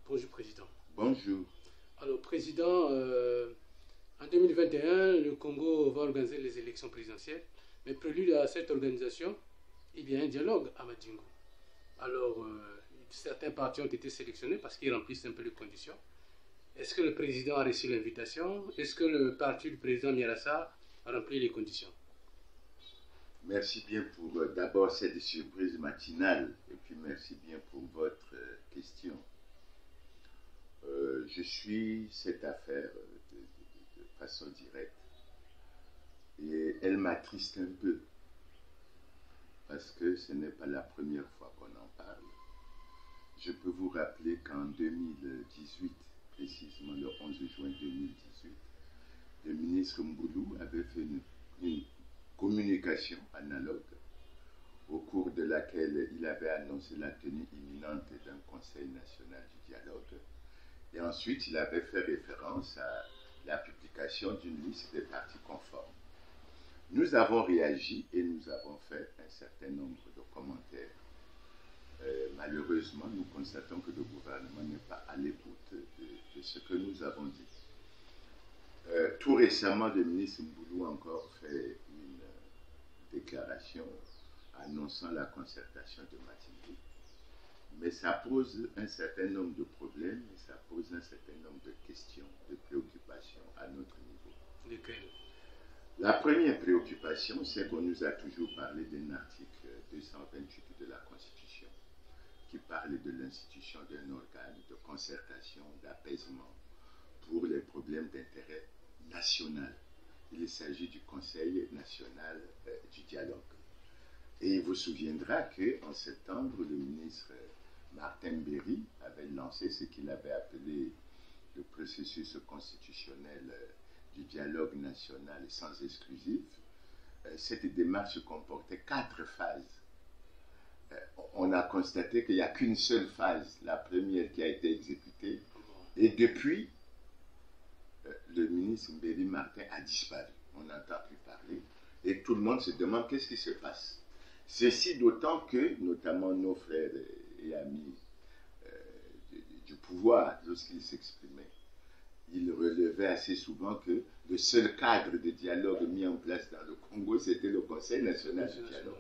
Bonjour, Président. Bonjour. Alors, Président, en 2021, le Congo va organiser les élections présidentielles, mais prélude à cette organisation, il y a un dialogue à Madingo. Alors, certains partis ont été sélectionnés parce qu'ils remplissent un peu les conditions. Est-ce que le président a reçu l'invitation? Est-ce que le parti du président Miarassa a rempli les conditions? Merci bien pour d'abord cette surprise matinale et puis merci bien pour votre question. Je suis cette affaire de façon directe et elle m'attriste un peu parce que ce n'est pas la première fois qu'on en parle. Je peux vous rappeler qu'en 2018, précisément le 11 juin 2018, le ministre Mboulou avait fait une communication analogue au cours de laquelle il avait annoncé la tenue imminente d'un Conseil national du dialogue. Et ensuite, il avait fait référence à la publication d'une liste des partis conformes. Nous avons réagi et nous avons fait un certain nombre de commentaires. Malheureusement, nous constatons que le gouvernement n'est pas à l'écoute de ce que nous avons dit. Tout récemment, le ministre Mboulou a encore fait une déclaration annonçant la concertation de Matingo. Mais ça pose un certain nombre de problèmes et ça pose un certain nombre de questions, de préoccupations à notre niveau. Lesquelles? La première préoccupation, c'est qu'on nous a toujours parlé d'un article 228 de la Constitution qui parle de l'institution d'un organe de concertation, d'apaisement pour les problèmes d'intérêt national. Il s'agit du Conseil national du dialogue. Et il vous souviendra qu'en septembre, le ministre Martin Berry avait lancé ce qu'il avait appelé le processus constitutionnel du dialogue national sans exclusif. Cette démarche comportait 4 phases. On a constaté qu'il n'y a qu'une seule phase, la première qui a été exécutée. Et depuis, le ministre Berry Martin a disparu. On n'entend plus parler. Et tout le monde se demande qu'est-ce qui se passe. Ceci d'autant que, notamment nos frères et amis du pouvoir, lorsqu'ils s'exprimaient, ils relevaient assez souvent que le seul cadre de dialogue mis en place dans le Congo, c'était le Conseil national du dialogue.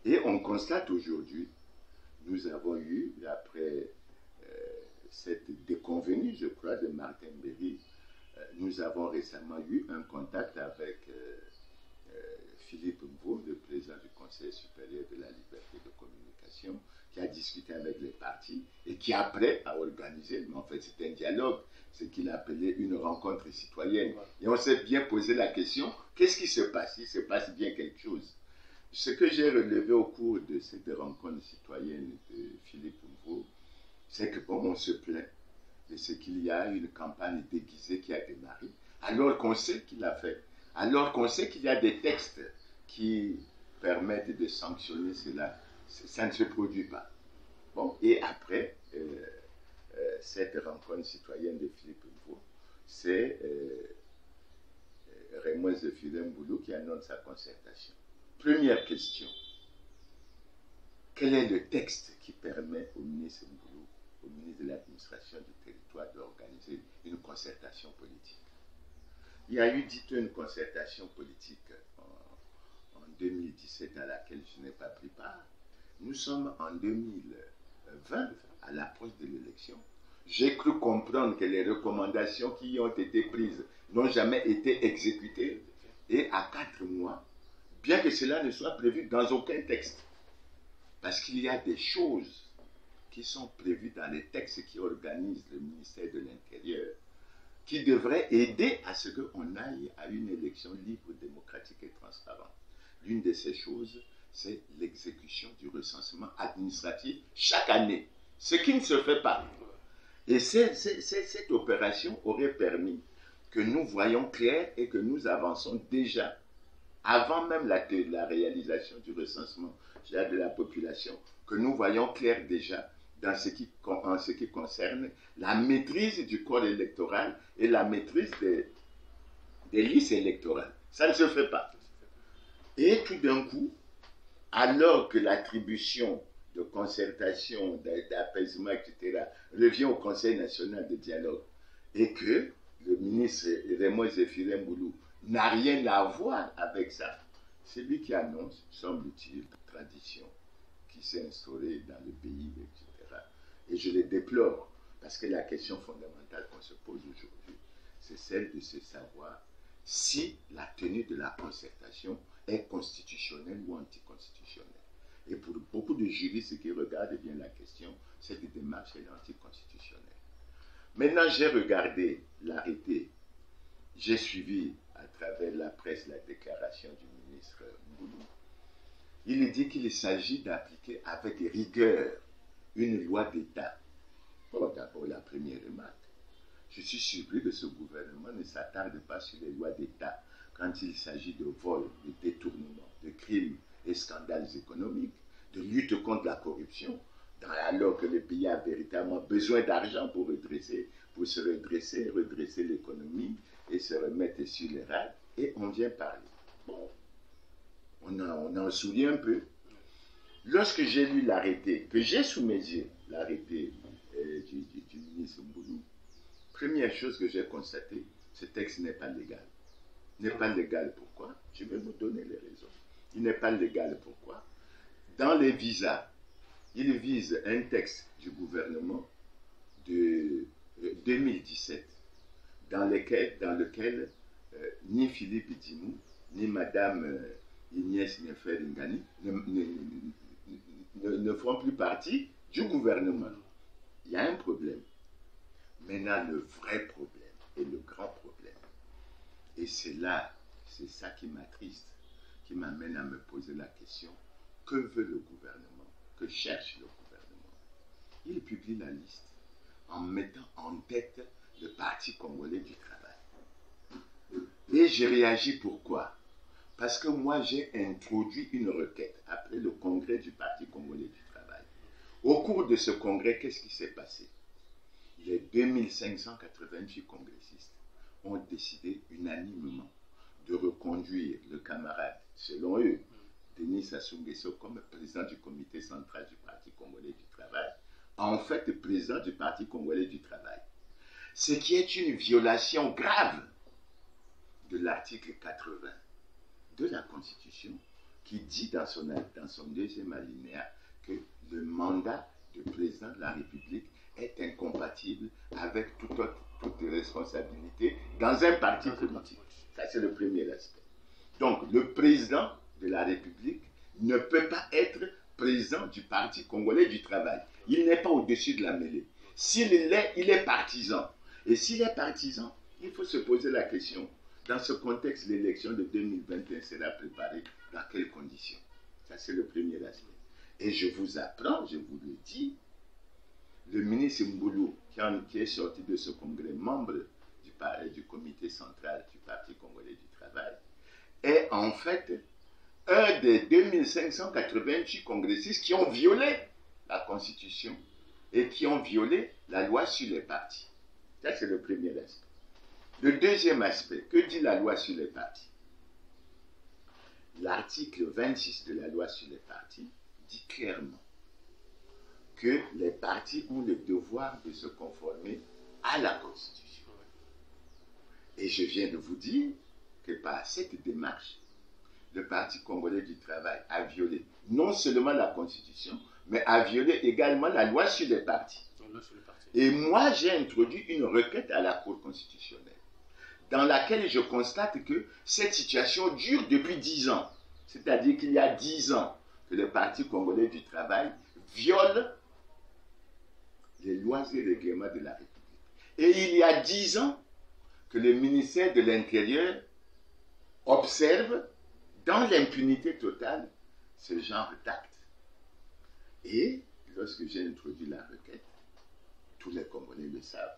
Et on constate aujourd'hui, nous avons eu, après cette déconvenue, je crois, de Martin Berry, nous avons récemment eu un contact avec Philippe Mvo, le président du Conseil supérieur de la liberté de communication, qui a discuté avec les partis et qui après a organisé, mais en fait c'est un dialogue, ce qu'il appelait une rencontre citoyenne. Et on s'est bien posé la question, qu'est-ce qui se passe? Il se passe bien quelque chose. Ce que j'ai relevé au cours de cette rencontre citoyenne de Philippe Mvo, c'est que bon, on se plaint de ce qu'il y a une campagne déguisée qui a démarré, alors qu'on sait qu'il a fait, alors qu'on sait qu'il y a des textes qui permettent de sanctionner cela. Ça ne se produit pas. Bon, et après cette rencontre citoyenne de Philippe Mvo, c'est Raymond Zéphiré Mboulou qui annonce sa concertation. Première question. Quel est le texte qui permet au ministre Mboulou, au ministre de l'administration du territoire, d'organiser une concertation politique? Il y a eu, dit une concertation politique en 2017 à laquelle je n'ai pas pris part. Nous sommes en 2020, à l'approche de l'élection. J'ai cru comprendre que les recommandations qui y ont été prises n'ont jamais été exécutées. Et à 4 mois, bien que cela ne soit prévu dans aucun texte, parce qu'il y a des choses qui sont prévues dans les textes qui organisent le ministère de l'Intérieur, qui devraient aider à ce qu'on aille à une élection libre, démocratique et transparente. L'une de ces choses, c'est l'exécution du recensement administratif chaque année, ce qui ne se fait pas. Et cette opération aurait permis que nous voyions clair et que nous avançons déjà, avant même la réalisation du recensement de la population, que nous voyons clair déjà en ce qui concerne la maîtrise du corps électoral et la maîtrise des listes électorales. Ça ne se fait pas. Et tout d'un coup, alors que l'attribution de concertation, d'apaisement, etc., revient au Conseil national de dialogue et que le ministre Raymond Zéphirin Boulou n'a rien à voir avec ça, c'est lui qui annonce, semble-t-il, une tradition qui s'est instaurée dans le pays, etc. Et je le déplore, parce que la question fondamentale qu'on se pose aujourd'hui, c'est celle de se savoir si la tenue de la concertation est constitutionnelle ou anticonstitutionnelle. Et pour beaucoup de juristes qui regardent bien la question, cette démarche est anticonstitutionnelle. Maintenant, j'ai regardé l'arrêté, j'ai suivi à travers la presse la déclaration du ministre Boulou. Il dit qu'il s'agit d'appliquer avec rigueur une loi d'État. Bon, d'abord, la première remarque. Je suis surpris que ce gouvernement ne s'attarde pas sur les lois d'État quand il s'agit de vol, de détournement, de crimes et scandales économiques, de lutte contre la corruption, alors que le pays a véritablement besoin d'argent pour se redresser l'économie et se remettre sur les rails, et on vient parler. Bon, on en souvient un peu. Lorsque j'ai lu l'arrêté, que j'ai sous mes yeux, l'arrêté du ministre Boulou, première chose que j'ai constatée, ce texte n'est pas légal. Il n'est pas légal pourquoi? Je vais vous donner les raisons. Il n'est pas légal pourquoi? Dans les visas, il vise un texte du gouvernement de 2017 dans lequel ni Philippe Dimou, ni Madame Inès Nefer-Ngani ne font plus partie du gouvernement. Il y a un problème. Maintenant, le vrai problème et le grand problème, et c'est ça qui m'attriste, qui m'amène à me poser la question, que veut le gouvernement? Que cherche le gouvernement? Il publie la liste en mettant en tête le Parti congolais du travail. Et j'ai réagi pourquoi? Parce que moi j'ai introduit une requête après le congrès du Parti congolais du travail. Au cours de ce congrès, qu'est-ce qui s'est passé? Les 2588 congressistes ont décidé unanimement de reconduire le camarade, selon eux, Denis Sassou Nguesso, comme président du comité central du Parti congolais du travail, en fait président du Parti congolais du travail. Ce qui est une violation grave de l'article 80 de la Constitution, qui dit dans son deuxième alinéa que le mandat de président de la République est incompatible avec toute responsabilité dans un parti politique. Ça, c'est le premier aspect. Donc, le président de la République ne peut pas être président du Parti congolais du travail. Il n'est pas au-dessus de la mêlée. S'il l'est, il est partisan. Et s'il est partisan, il faut se poser la question, dans ce contexte, l'élection de 2021 sera préparée dans quelles conditions? Ça, c'est le premier aspect. Et je vous apprends, je vous le dis, le ministre Mboulou, qui est sorti de ce congrès, membre du comité central du Parti congolais du travail, est en fait un des 2588 congressistes qui ont violé la Constitution et qui ont violé la loi sur les partis. Ça, c'est le premier aspect. Le deuxième aspect, que dit la loi sur les partis? L'article 26 de la loi sur les partis dit clairement que les partis ont le devoir de se conformer à la Constitution. Et je viens de vous dire que par cette démarche, le Parti congolais du travail a violé non seulement la Constitution, mais a violé également la loi sur les partis. Et moi, j'ai introduit une requête à la Cour constitutionnelle, dans laquelle je constate que cette situation dure depuis 10 ans. C'est-à-dire qu'il y a 10 ans que le Parti congolais du travail viole les lois et règlements de la République. Et il y a 10 ans que le ministère de l'Intérieur observe dans l'impunité totale ce genre d'actes. Et lorsque j'ai introduit la requête, tous les Congolais le savent,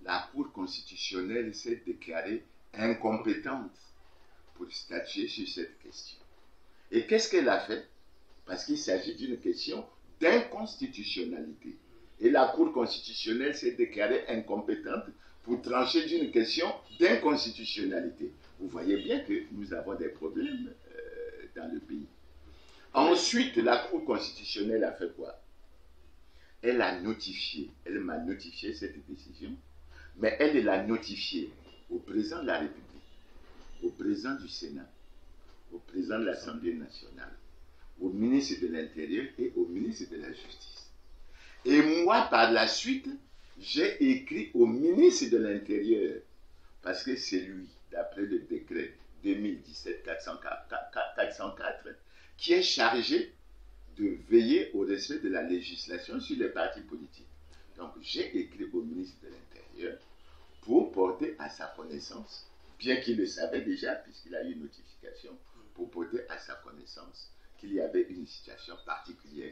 la Cour constitutionnelle s'est déclarée incompétente pour statuer sur cette question. Et qu'est-ce qu'elle a fait? Parce qu'il s'agit d'une question d'inconstitutionnalité. Et la Cour constitutionnelle s'est déclarée incompétente pour trancher d'une question d'inconstitutionnalité. Vous voyez bien que nous avons des problèmes dans le pays. Ensuite, la Cour constitutionnelle a fait quoi? Elle m'a notifié cette décision, mais elle l'a notifiée au président de la République, au président du Sénat, au président de l'Assemblée nationale, au ministre de l'Intérieur et au ministre de la Justice. Et moi, par la suite, j'ai écrit au ministre de l'Intérieur, parce que c'est lui, d'après le décret 2017-404, qui est chargé de veiller au respect de la législation sur les partis politiques. Donc, j'ai écrit au ministre de l'Intérieur pour porter à sa connaissance, bien qu'il le savait déjà, puisqu'il a eu une notification, pour porter à sa connaissance qu'il y avait une situation particulière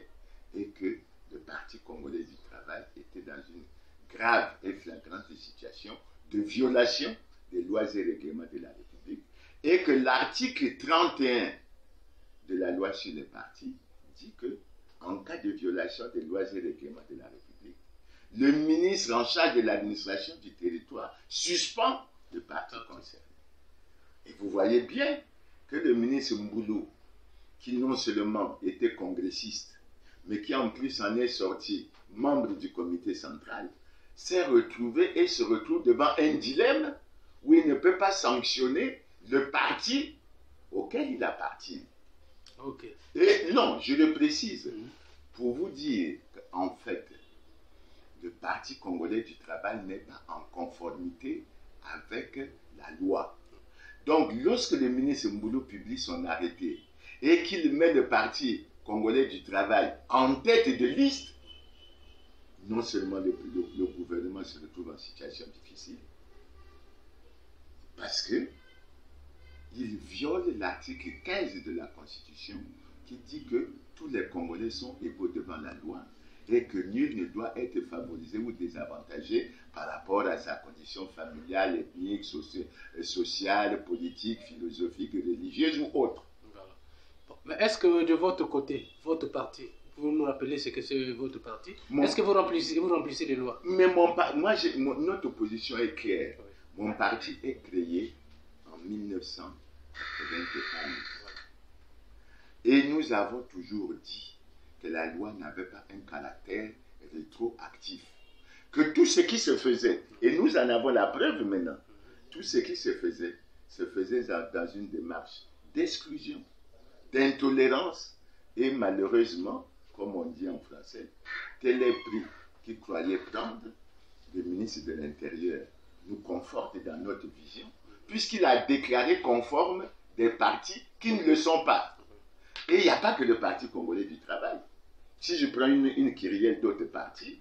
et que le Parti congolais du travail était dans une grave et flagrante situation de violation des lois et règlements de la République et que l'article 31 de la loi sur les partis dit que, en cas de violation des lois et règlements de la République, le ministre en charge de l'administration du territoire suspend le parti concerné. Et vous voyez bien que le ministre Mboulou, qui non seulement était congressiste, mais qui en plus en est sorti membre du comité central, s'est retrouvé et se retrouve devant un dilemme où il ne peut pas sanctionner le parti auquel il appartient. Ok. Et non, je le précise, pour vous dire qu'en fait, le Parti congolais du travail n'est pas en conformité avec la loi. Donc, lorsque le ministre Mboulou publie son arrêté et qu'il met le Parti congolais du travail en tête de liste, non seulement le gouvernement se retrouve en situation difficile, parce que il viole l'article 15 de la Constitution qui dit que tous les Congolais sont égaux devant la loi et que nul ne doit être favorisé ou désavantagé par rapport à sa condition familiale, ethnique, sociale, politique, philosophique, religieuse ou autre. Voilà. Bon, mais est-ce que de votre côté, votre parti, vous nous rappelez ce que c'est votre parti, est-ce que vous remplissez les lois? Mais notre position est claire. Oui. Mon parti est créé en 1991. Et nous avons toujours dit que la loi n'avait pas un caractère rétroactif. Que tout ce qui se faisait, et nous en avons la preuve maintenant, tout ce qui se faisait dans une démarche d'exclusion, d'intolérance, et malheureusement, comme on dit en français, tel est pris qu'il croyait prendre, le ministre de l'Intérieur nous conforte dans notre vision, puisqu'il a déclaré conforme des partis qui ne le sont pas. Et il n'y a pas que le Parti congolais du travail. Si je prends une kyrielle d'autres partis,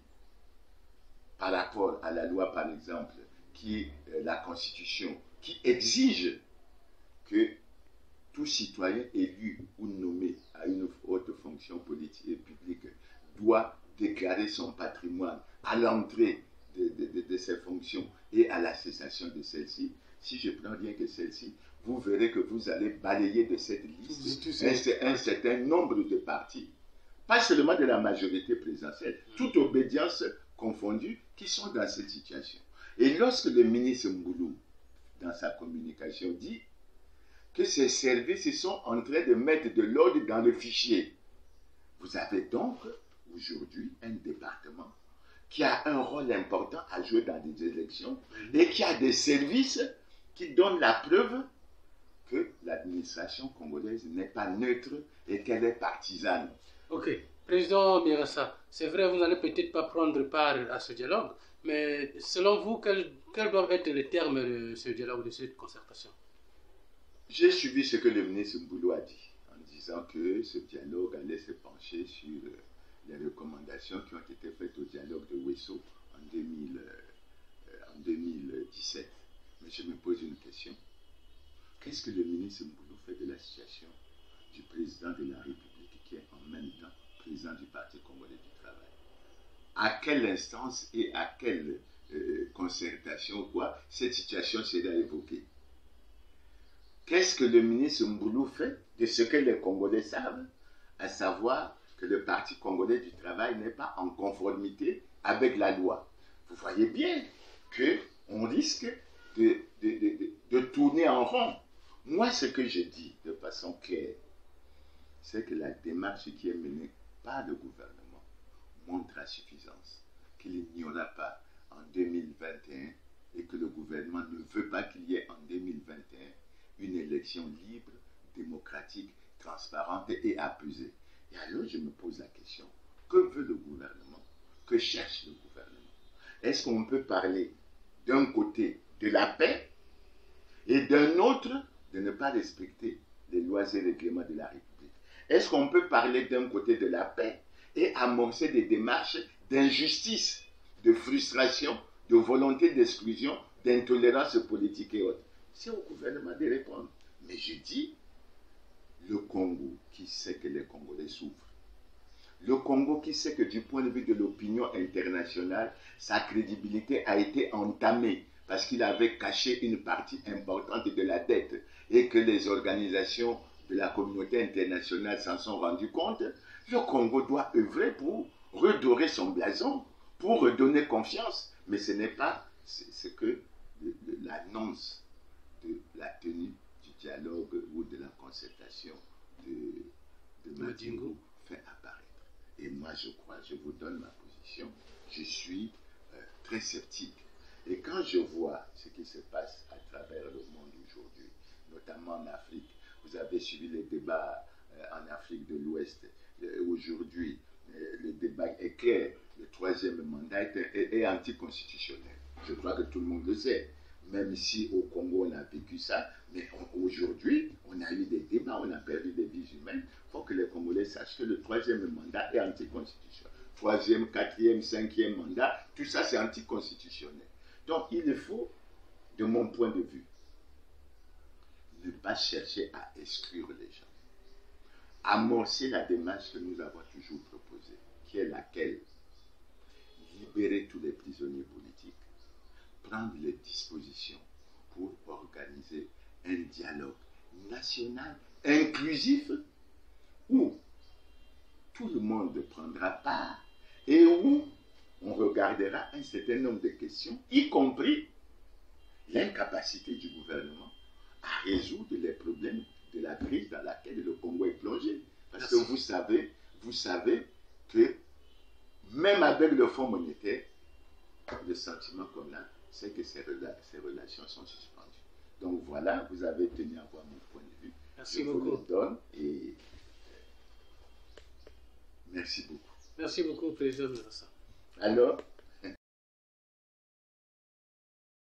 par rapport à la loi, par exemple, la Constitution, qui exige que tout citoyen élu ou nommé à une haute fonction politique et publique doit déclarer son patrimoine à l'entrée de ses fonctions et à la cessation de celle-ci. Si je prends rien que celle-ci, vous verrez que vous allez balayer de cette liste un certain nombre de partis, pas seulement de la majorité présidentielle, toute obédience confondue, qui sont dans cette situation. Et lorsque le ministre Mboulou, dans sa communication, dit que ces services sont en train de mettre de l'ordre dans le fichier, vous avez donc aujourd'hui un département qui a un rôle important à jouer dans des élections et qui a des services qui donnent la preuve que l'administration congolaise n'est pas neutre et qu'elle est partisane. Ok. Président Birassa, c'est vrai, vous n'allez peut-être pas prendre part à ce dialogue, mais selon vous, quels doivent être les termes de ce dialogue, de cette concertation? J'ai suivi ce que le ministre Mboulou a dit, en disant que ce dialogue allait se pencher sur les recommandations qui ont été faites au dialogue de Wesso en 2017. Mais je me pose une question. Qu'est-ce que le ministre Mboulou fait de la situation du président de la République qui est en même temps président du Parti congolais du travail? À quelle instance et à quelle concertation quoi cette situation sera évoquée? Qu'est-ce que le ministre Mboulou fait de ce que les Congolais savent, à savoir que le Parti congolais du travail n'est pas en conformité avec la loi? Vous voyez bien qu'on risque de tourner en rond. Moi, ce que je dis de façon claire, c'est que la démarche qui est menée par le gouvernement montre à suffisance qu'il n'y aura pas en 2021 et que le gouvernement ne veut pas qu'il y ait en 2021 une élection libre, démocratique, transparente et apaisée. Et alors je me pose la question, que veut le gouvernement? Que cherche le gouvernement? Est-ce qu'on peut parler d'un côté de la paix et d'un autre de ne pas respecter les lois et règlements de la République? Est-ce qu'on peut parler d'un côté de la paix et amorcer des démarches d'injustice, de frustration, de volonté d'exclusion, d'intolérance politique et autres? C'est au gouvernement de répondre. Mais je dis, le Congo qui sait que les Congolais souffrent, le Congo qui sait que du point de vue de l'opinion internationale, sa crédibilité a été entamée parce qu'il avait caché une partie importante de la dette et que les organisations de la communauté internationale s'en sont rendues compte, le Congo doit œuvrer pour redorer son blason, pour redonner confiance. Mais ce n'est pas ce que l'annonce de la tenue du dialogue ou de la concertation de Madingo fait apparaître. Et moi, je crois, je vous donne ma position, je suis très sceptique. Et quand je vois ce qui se passe à travers le monde aujourd'hui, notamment en Afrique, vous avez suivi les débats en Afrique de l'Ouest. Aujourd'hui, le débat est clair. Le troisième mandat est anticonstitutionnel. Je crois que tout le monde le sait. Même si au Congo on a vécu ça, mais aujourd'hui, on a eu des débats, on a perdu des vies humaines. Il faut que les Congolais sachent que le troisième mandat est anticonstitutionnel. Troisième, quatrième, cinquième mandat, tout ça c'est anticonstitutionnel. Donc il faut, de mon point de vue, ne pas chercher à exclure les gens. Amorcer la démarche que nous avons toujours proposée, qui est laquelle? Libérer tous les prisonniers politiques, prendre les dispositions pour organiser un dialogue national inclusif où tout le monde prendra part et où on regardera un certain nombre de questions, y compris l'incapacité du gouvernement à résoudre les problèmes de la crise dans laquelle le Congo est plongé. Parce que vous savez que même avec le Fonds monétaire, le sentiment qu'on a, c'est que ces relations sont suspendues. Donc voilà, vous avez tenu à voir mon point de vue. Merci beaucoup. Je vous le donne et merci beaucoup. Merci beaucoup, Président Vincent. Alors,